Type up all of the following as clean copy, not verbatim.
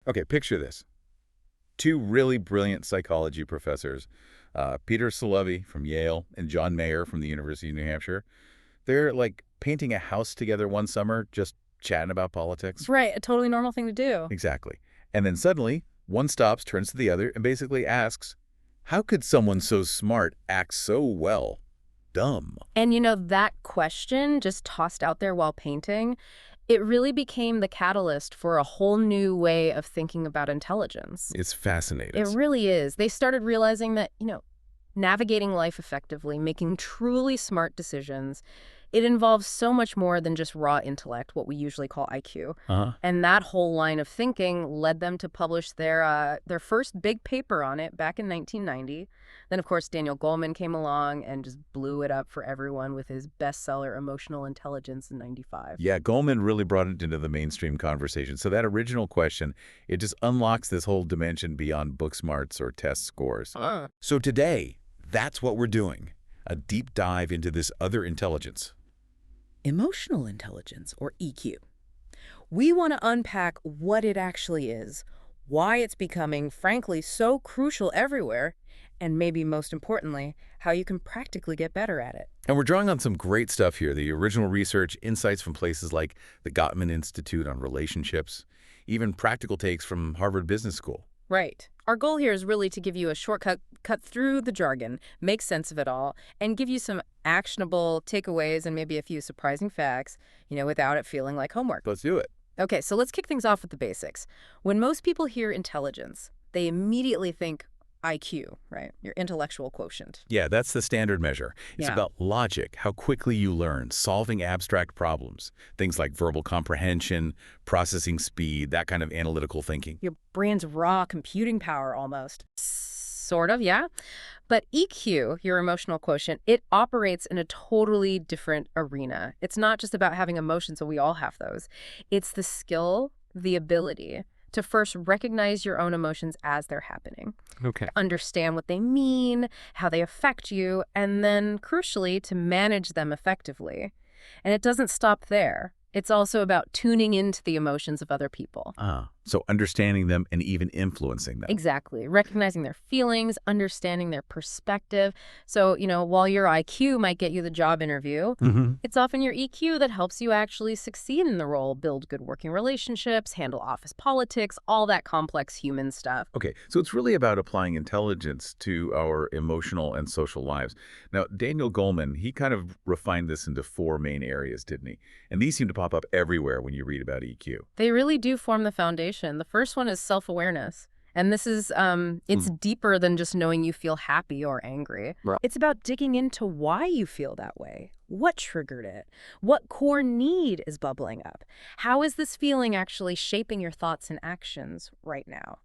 Okay, picture this. Two really brilliant psychology professors, Peter Salovey from Yale and John Mayer from the University of New Hampshire, they're like painting a house together one summer, just chatting about politics. Right, a totally normal thing to do. Exactly. And then suddenly, one stops, turns to the other, and basically asks, how could someone so smart act so well? Dumb. And that question just tossed out there while painting, it really became the catalyst for a whole new way of thinking about intelligence. It's fascinating. It really is. They started realizing that, navigating life effectively, making truly smart decisions, it involves so much more than just raw intellect, what we usually call IQ. And that whole line of thinking led them to publish their first big paper on it back in 1990. Then, of course, Daniel Goleman came along and just blew it up for everyone with his bestseller, Emotional Intelligence, in 95. Yeah, Goleman really brought it into the mainstream conversation. So that original question, it just unlocks this whole dimension beyond book smarts or test scores. So today, that's what we're doing, a deep dive into this other intelligence. Emotional intelligence, or EQ. We want to unpack what it actually is, why it's becoming, frankly, so crucial everywhere, and maybe most importantly, how you can practically get better at it. And we're drawing on some great stuff here, the original research, insights from places like the Gottman Institute on relationships, even practical takes from Harvard Business School. Right. Our goal here is really to give you a shortcut, cut through the jargon, make sense of it all, and give you some actionable takeaways and maybe a few surprising facts, without it feeling like homework. Let's do it. Okay, so let's kick things off with the basics. When most people hear intelligence, they immediately think IQ, right? Your intellectual quotient. Yeah, that's the standard measure. It's Yeah. about logic, how quickly you learn, solving abstract problems, things like verbal comprehension, processing speed, that kind of analytical thinking. Your brain's raw computing power almost. Sort of, yeah. But EQ, your emotional quotient, it operates in a totally different arena. It's not just about having emotions, so we all have those. It's the skill, the ability to first recognize your own emotions as they're happening. Okay. Understand what they mean, how they affect you, and then, crucially, to manage them effectively. And it doesn't stop there. It's also about tuning into the emotions of other people. So understanding them and even influencing them. Exactly. Recognizing their feelings, understanding their perspective. So, while your IQ might get you the job interview, it's often your EQ that helps you actually succeed in the role, build good working relationships, handle office politics, all that complex human stuff. Okay, so it's really about applying intelligence to our emotional and social lives. Now, Daniel Goleman, he kind of refined this into 4 main areas, didn't he? And these seem to pop up everywhere when you read about EQ. They really do form the foundation. The first one is self-awareness. And this is, it's deeper than just knowing you feel happy or angry. Right. It's about digging into why you feel that way. What triggered it? What core need is bubbling up? How is this feeling actually shaping your thoughts and actions right now?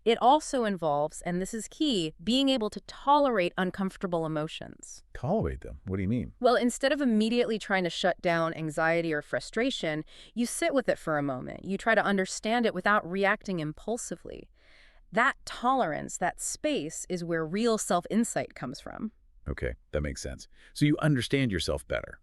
It also involves, and this is key, being able to tolerate uncomfortable emotions. Tolerate them? What do you mean? Well, instead of immediately trying to shut down anxiety or frustration, you sit with it for a moment. You try to understand it without reacting impulsively. That tolerance, that space, is where real self-insight comes from. Okay, that makes sense. So you understand yourself better.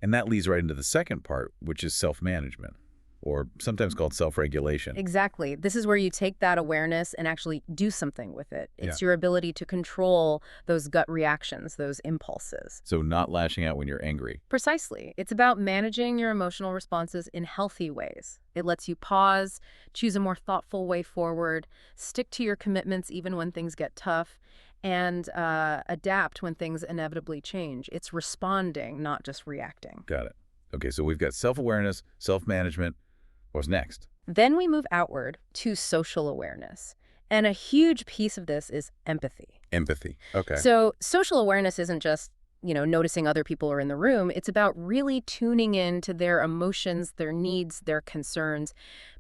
And that leads right into the second part, which is self-management, or sometimes called self-regulation. Exactly. This is where you take that awareness and actually do something with it. It's Yeah. your ability to control those gut reactions, those impulses. So not lashing out when you're angry. Precisely. It's about managing your emotional responses in healthy ways. It lets you pause, choose a more thoughtful way forward, stick to your commitments even when things get tough, and adapt when things inevitably change. It's responding, not just reacting. Got it. Okay, so we've got self-awareness, self-management. What's next? Then we move outward to social awareness. And a huge piece of this is empathy. Empathy. Okay. So social awareness isn't just, noticing other people are in the room. It's about really tuning in to their emotions, their needs, their concerns,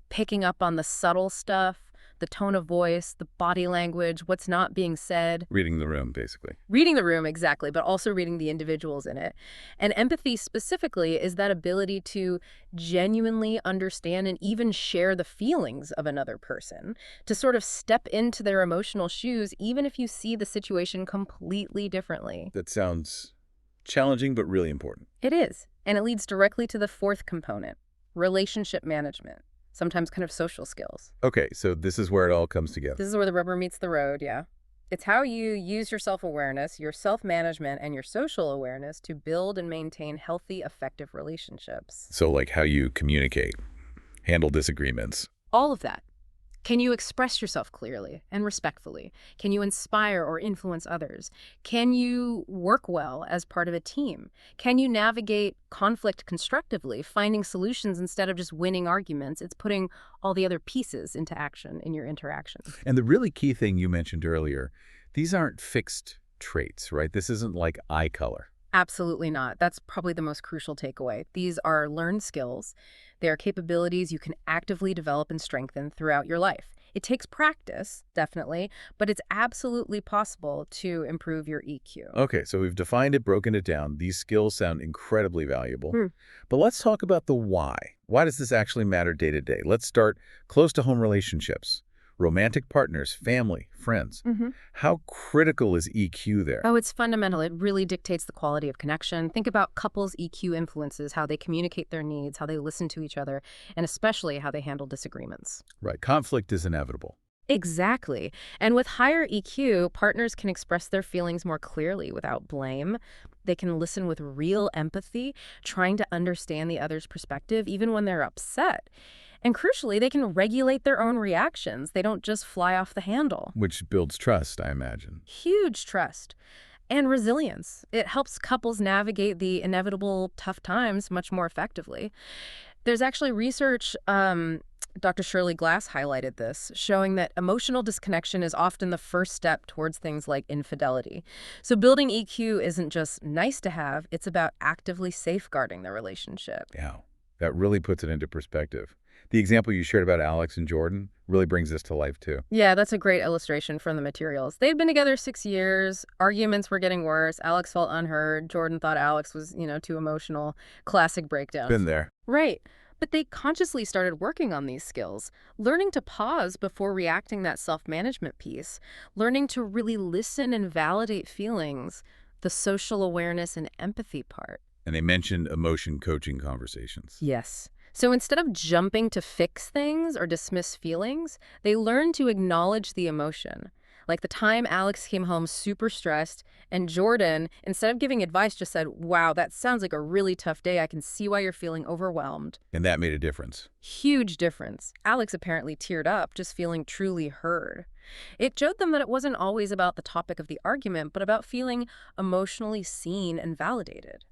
picking up on the subtle stuff, the tone of voice, the body language, what's not being said. Reading the room, basically. Reading the room, exactly, but also reading the individuals in it. And empathy specifically is that ability to genuinely understand and even share the feelings of another person, to sort of step into their emotional shoes, even if you see the situation completely differently. That sounds challenging, but really important. It is. And it leads directly to the fourth component, relationship management. sometimes kind of social skills. Okay, so this is where it all comes together. This is where the rubber meets the road, yeah. It's how you use your self-awareness, your self-management, and your social awareness to build and maintain healthy, effective relationships. So like how you communicate, handle disagreements. All of that. Can you express yourself clearly and respectfully? Can you inspire or influence others? Can you work well as part of a team? Can you navigate conflict constructively, finding solutions instead of just winning arguments? It's putting all the other pieces into action in your interactions. And the really key thing you mentioned earlier, these aren't fixed traits, right? This isn't like eye color. Absolutely not. That's probably the most crucial takeaway. These are learned skills. They are capabilities you can actively develop and strengthen throughout your life. It takes practice, definitely, but it's absolutely possible to improve your EQ. Okay, so we've defined it, broken it down. These skills sound incredibly valuable. Hmm. But let's talk about the why. Why does this actually matter day to day? Let's start close to home relationships. Romantic partners, family, friends. How critical is EQ there? Oh, it's fundamental. It really dictates the quality of connection. Think about couples' EQ influences, how they communicate their needs, how they listen to each other, and especially how they handle disagreements. Right, conflict is inevitable. Exactly. And with higher EQ, partners can express their feelings more clearly without blame. They can listen with real empathy, trying to understand the other's perspective, even when they're upset. And crucially, they can regulate their own reactions. They don't just fly off the handle. Which builds trust, I imagine. Huge trust. And resilience. It helps couples navigate the inevitable tough times much more effectively. There's actually research, Dr. Shirley Glass highlighted this, showing that emotional disconnection is often the first step towards things like infidelity. So building EQ isn't just nice to have, it's about actively safeguarding the relationship. Yeah, that really puts it into perspective. The example you shared about Alex and Jordan really brings this to life, too. Yeah, that's a great illustration from the materials. They'd been together 6 years. Arguments were getting worse. Alex felt unheard. Jordan thought Alex was, too emotional. Classic breakdowns. Been there. Right. But they consciously started working on these skills, learning to pause before reacting, that self-management piece, learning to really listen and validate feelings, the social awareness and empathy part. And they mentioned emotion coaching conversations. Yes. So instead of jumping to fix things or dismiss feelings, they learned to acknowledge the emotion. Like the time Alex came home super stressed, and Jordan, instead of giving advice, just said, "Wow, that sounds like a really tough day. I can see why you're feeling overwhelmed." And that made a difference. Huge difference. Alex apparently teared up, just feeling truly heard. It showed them that it wasn't always about the topic of the argument, but about feeling emotionally seen and validated.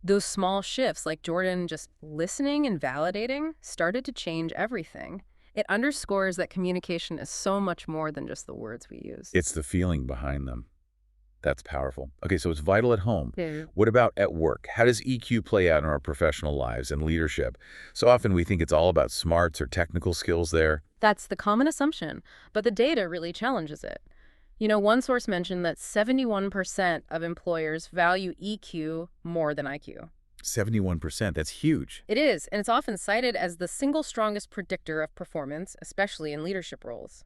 Those small shifts, like Jordan just listening and validating, started to change everything. It underscores that communication is so much more than just the words we use. It's the feeling behind them. That's powerful. Okay, so it's vital at home. Yeah. What about at work? How does EQ play out in our professional lives and leadership? So often we think it's all about smarts or technical skills there. That's the common assumption, but the data really challenges it. One source mentioned that 71% of employers value EQ more than IQ. 71%, that's huge. It is, and it's often cited as the single strongest predictor of performance, especially in leadership roles.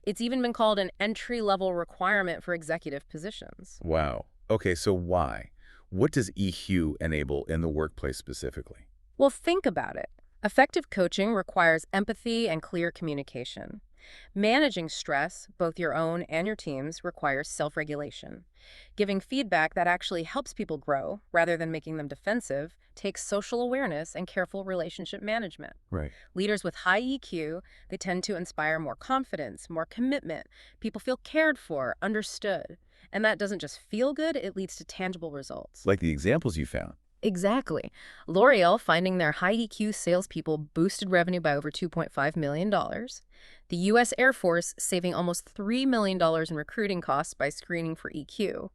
It's even been called an entry-level requirement for executive positions. Wow. Okay, so why? What does EQ enable in the workplace specifically? Well, think about it. Effective coaching requires empathy and clear communication. Managing stress, both your own and your team's, requires self-regulation. Giving feedback that actually helps people grow, rather than making them defensive, takes social awareness and careful relationship management. Right. Leaders with high EQ, they tend to inspire more confidence, more commitment. People feel cared for, understood. And that doesn't just feel good, it leads to tangible results. Like the examples you found. Exactly. L'Oreal finding their high EQ salespeople boosted revenue by over $2.5 million. The U.S. Air Force saving almost $3 million in recruiting costs by screening for EQ.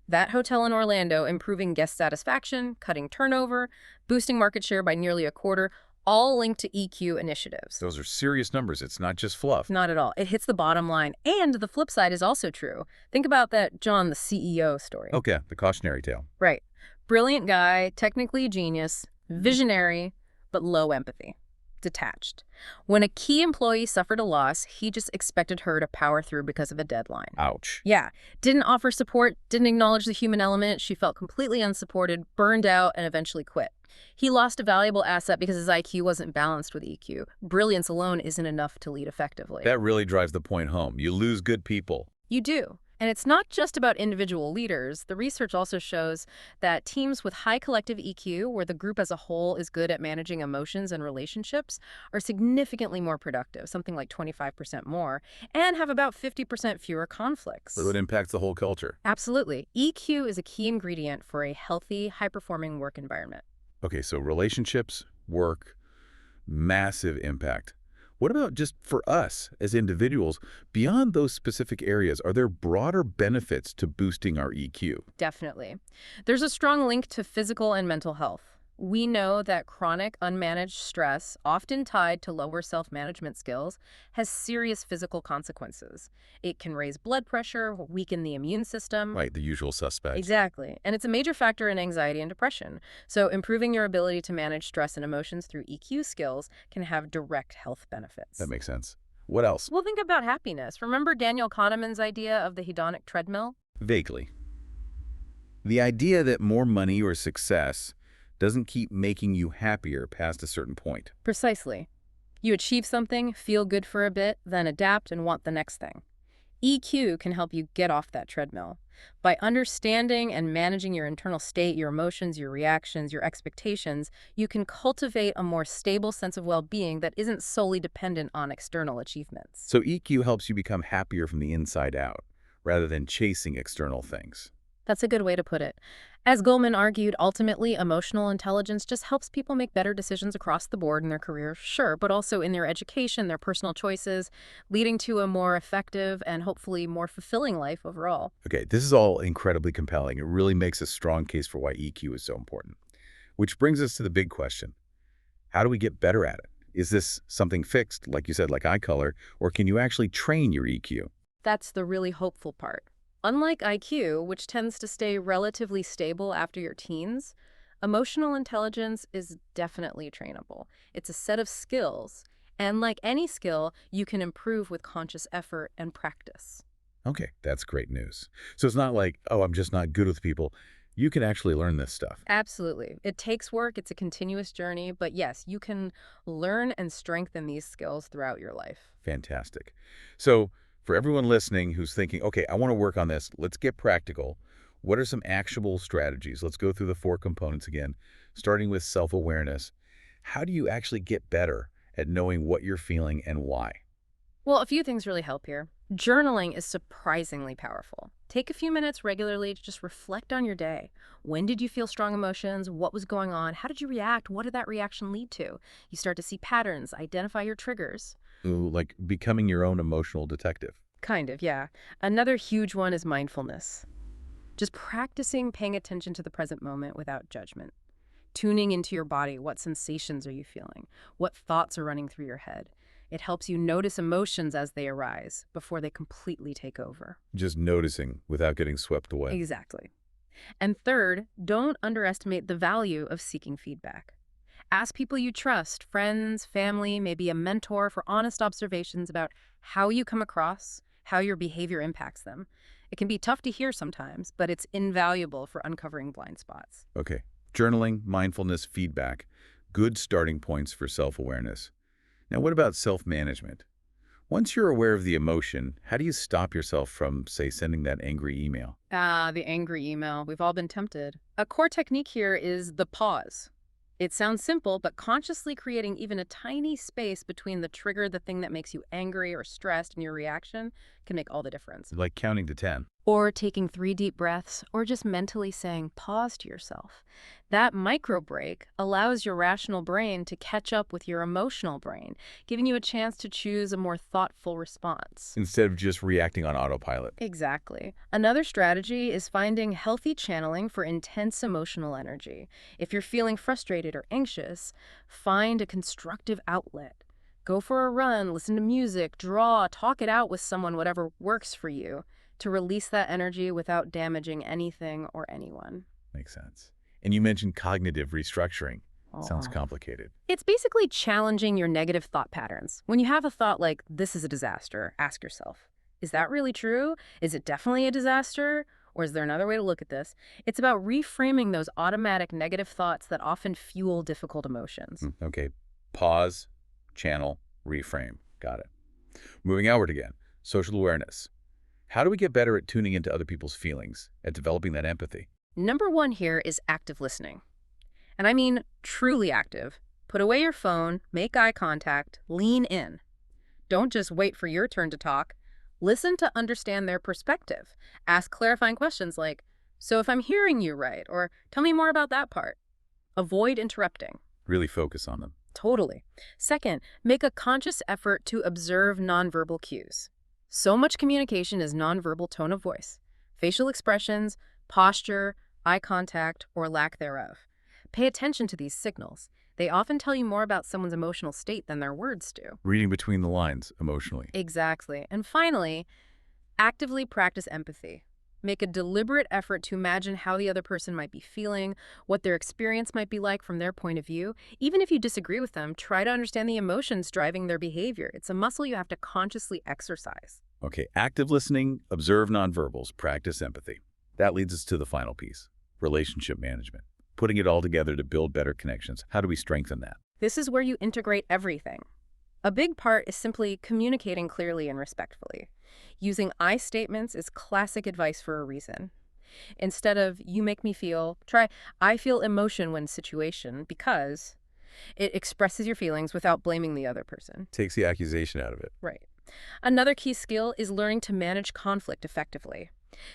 That hotel in Orlando improving guest satisfaction, cutting turnover, boosting market share by nearly a quarter, all linked to EQ initiatives. Those are serious numbers. It's not just fluff. Not at all. It hits the bottom line. And the flip side is also true. Think about that John, the CEO story. Okay, the cautionary tale. Right. Brilliant guy, technically a genius, visionary, but low empathy. Detached. When a key employee suffered a loss, he just expected her to power through because of a deadline. Ouch. Yeah. Didn't offer support, didn't acknowledge the human element. She felt completely unsupported, burned out, and eventually quit. He lost a valuable asset because his IQ wasn't balanced with EQ. Brilliance alone isn't enough to lead effectively. That really drives the point home. You lose good people. You do. And it's not just about individual leaders. The research also shows that teams with high collective EQ, where the group as a whole is good at managing emotions and relationships, are significantly more productive, something like 25% more, and have about 50% fewer conflicts. So it impacts the whole culture. Absolutely. EQ is a key ingredient for a healthy, high-performing work environment. Okay, so relationships, work, massive impact. What about just for us as individuals? Beyond those specific areas, are there broader benefits to boosting our EQ? Definitely. There's a strong link to physical and mental health. We know that chronic, unmanaged stress, often tied to lower self-management skills, has serious physical consequences. It can raise blood pressure, weaken the immune system. Right, the usual suspects. Exactly. And it's a major factor in anxiety and depression. So improving your ability to manage stress and emotions through EQ skills can have direct health benefits. That makes sense. What else? Well, think about happiness. Remember Daniel Goleman's idea of the hedonic treadmill? Vaguely. The idea that more money or success doesn't keep making you happier past a certain point. Precisely. You achieve something, feel good for a bit, then adapt and want the next thing. EQ can help you get off that treadmill. By understanding and managing your internal state, your emotions, your reactions, your expectations, you can cultivate a more stable sense of well-being that isn't solely dependent on external achievements. So EQ helps you become happier from the inside out, rather than chasing external things. That's a good way to put it. As Goleman argued, ultimately, emotional intelligence just helps people make better decisions across the board in their career, sure, but also in their education, their personal choices, leading to a more effective and hopefully more fulfilling life overall. Okay, this is all incredibly compelling. It really makes a strong case for why EQ is so important. Which brings us to the big question. How do we get better at it? Is this something fixed, like you said, like eye color, or can you actually train your EQ? That's the really hopeful part. Unlike IQ, which tends to stay relatively stable after your teens, emotional intelligence is definitely trainable. It's a set of skills, and like any skill, you can improve with conscious effort and practice. Okay, that's great news. So it's not like, oh, I'm just not good with people. You can actually learn this stuff. Absolutely. It takes work, it's a continuous journey, but yes, you can learn and strengthen these skills throughout your life. Fantastic. So for everyone listening who's thinking, okay, I want to work on this, let's get practical. What are some actionable strategies? Let's go through the 4 components again, starting with self-awareness. How do you actually get better at knowing what you're feeling and why? Well, a few things really help here. Journaling is surprisingly powerful. Take a few minutes regularly to just reflect on your day. When did you feel strong emotions? What was going on? How did you react? What did that reaction lead to? You start to see patterns, identify your triggers. Ooh, like becoming your own emotional detective. Kind of, yeah. Another huge one is mindfulness. Just practicing paying attention to the present moment without judgment. Tuning into your body. What sensations are you feeling? What thoughts are running through your head? It helps you notice emotions as they arise before they completely take over. Just noticing without getting swept away. Exactly. And third, don't underestimate the value of seeking feedback. Ask people you trust, friends, family, maybe a mentor, for honest observations about how you come across, how your behavior impacts them. It can be tough to hear sometimes, but it's invaluable for uncovering blind spots. Okay. Journaling, mindfulness, feedback. Good starting points for self-awareness. Now, what about self-management? Once you're aware of the emotion, how do you stop yourself from, say, sending that angry email? The angry email. We've all been tempted. A core technique here is the pause. It sounds simple, but consciously creating even a tiny space between the trigger, the thing that makes you angry or stressed, and your reaction can make all the difference. Like counting to 10. Or taking 3 deep breaths, or just mentally saying pause to yourself. That micro break allows your rational brain to catch up with your emotional brain, giving you a chance to choose a more thoughtful response. Instead of just reacting on autopilot. Exactly. Another strategy is finding healthy channeling for intense emotional energy. If you're feeling frustrated or anxious, find a constructive outlet. Go for a run, listen to music, draw, talk it out with someone, whatever works for you, to release that energy without damaging anything or anyone. Makes sense. And you mentioned cognitive restructuring. Sounds complicated. It's basically challenging your negative thought patterns. When you have a thought like, this is a disaster, ask yourself, is that really true? Is it definitely a disaster? Or is there another way to look at this? It's about reframing those automatic negative thoughts that often fuel difficult emotions. Okay. Pause, channel, reframe. Got it. Moving outward again. Social awareness. How do we get better at tuning into other people's feelings, at developing that empathy? Number one here is active listening. And I mean truly active. Put away your phone, make eye contact, lean in. Don't just wait for your turn to talk. Listen to understand their perspective. Ask clarifying questions like, so if I'm hearing you right, or tell me more about that part. Avoid interrupting. Really focus on them. Totally. Second, make a conscious effort to observe nonverbal cues. So much communication is nonverbal tone of voice, facial expressions, posture, eye contact, or lack thereof. Pay attention to these signals. They often tell you more about someone's emotional state than their words do. Reading between the lines emotionally. Exactly. And finally, actively practice empathy. Make a deliberate effort to imagine how the other person might be feeling, what their experience might be like from their point of view. Even if you disagree with them, try to understand the emotions driving their behavior. It's a muscle you have to consciously exercise. Okay, active listening, observe nonverbals, practice empathy. That leads us to the final piece, relationship management. Putting it all together to build better connections. How do we strengthen that? This is where you integrate everything. A big part is simply communicating clearly and respectfully. Using I statements is classic advice for a reason. Instead of, you make me feel, try, I feel emotion when situation, because it expresses your feelings without blaming the other person. Takes the accusation out of it. Right. Another key skill is learning to manage conflict effectively.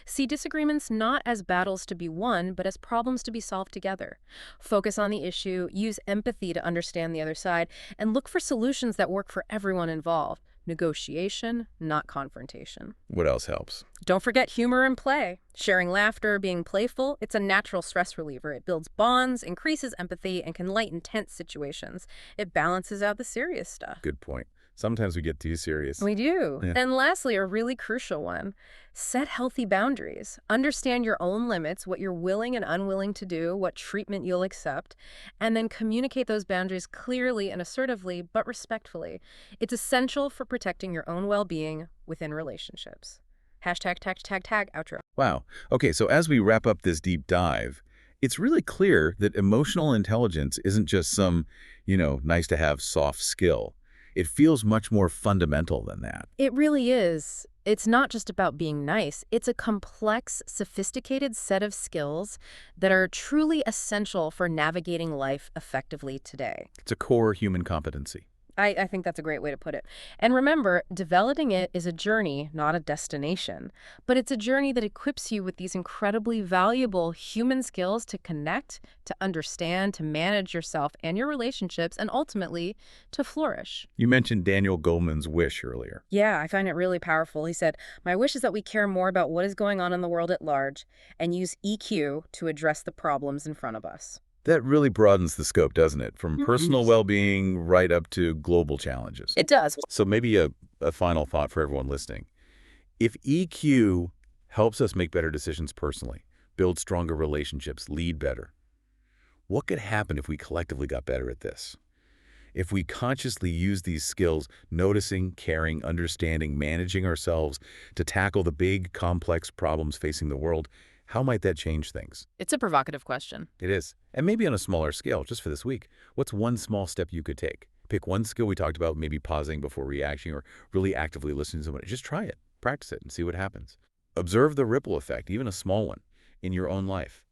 See disagreements not as battles to be won, but as problems to be solved together. Focus on the issue, use empathy to understand the other side, and look for solutions that work for everyone involved. Negotiation, not confrontation. What else helps? Don't forget humor and play. Sharing laughter, being playful, it's a natural stress reliever. It builds bonds, increases empathy, and can lighten tense situations. It balances out the serious stuff. Good point. Sometimes we get too serious. We do. Yeah. And lastly, a really crucial one, set healthy boundaries. Understand your own limits, what you're willing and unwilling to do, what treatment you'll accept, and then communicate those boundaries clearly and assertively, but respectfully. It's essential for protecting your own well-being within relationships. Hashtag, tag, outro. Wow. Okay, so as we wrap up this deep dive, it's really clear that emotional intelligence isn't just some, nice to have soft skill. It feels much more fundamental than that. It really is. It's not just about being nice. It's a complex, sophisticated set of skills that are truly essential for navigating life effectively today. It's a core human competency. I think that's a great way to put it. And remember, developing it is a journey, not a destination. But it's a journey that equips you with these incredibly valuable human skills to connect, to understand, to manage yourself and your relationships, and ultimately, to flourish. You mentioned Daniel Goleman's wish earlier. Yeah, I find it really powerful. He said, "My wish is that we care more about what is going on in the world at large and use EQ to address the problems in front of us." That really broadens the scope, doesn't it? From personal well-being right up to global challenges. It does. So maybe a final thought for everyone listening. If EQ helps us make better decisions personally, build stronger relationships, lead better, what could happen if we collectively got better at this? If we consciously use these skills, noticing, caring, understanding, managing ourselves to tackle the big, complex problems facing the world, how might that change things? It's a provocative question. It is. And maybe on a smaller scale, just for this week, what's one small step you could take? Pick one skill we talked about, maybe pausing before reacting or really actively listening to someone. Just try it, practice it, and see what happens. Observe the ripple effect, even a small one, in your own life.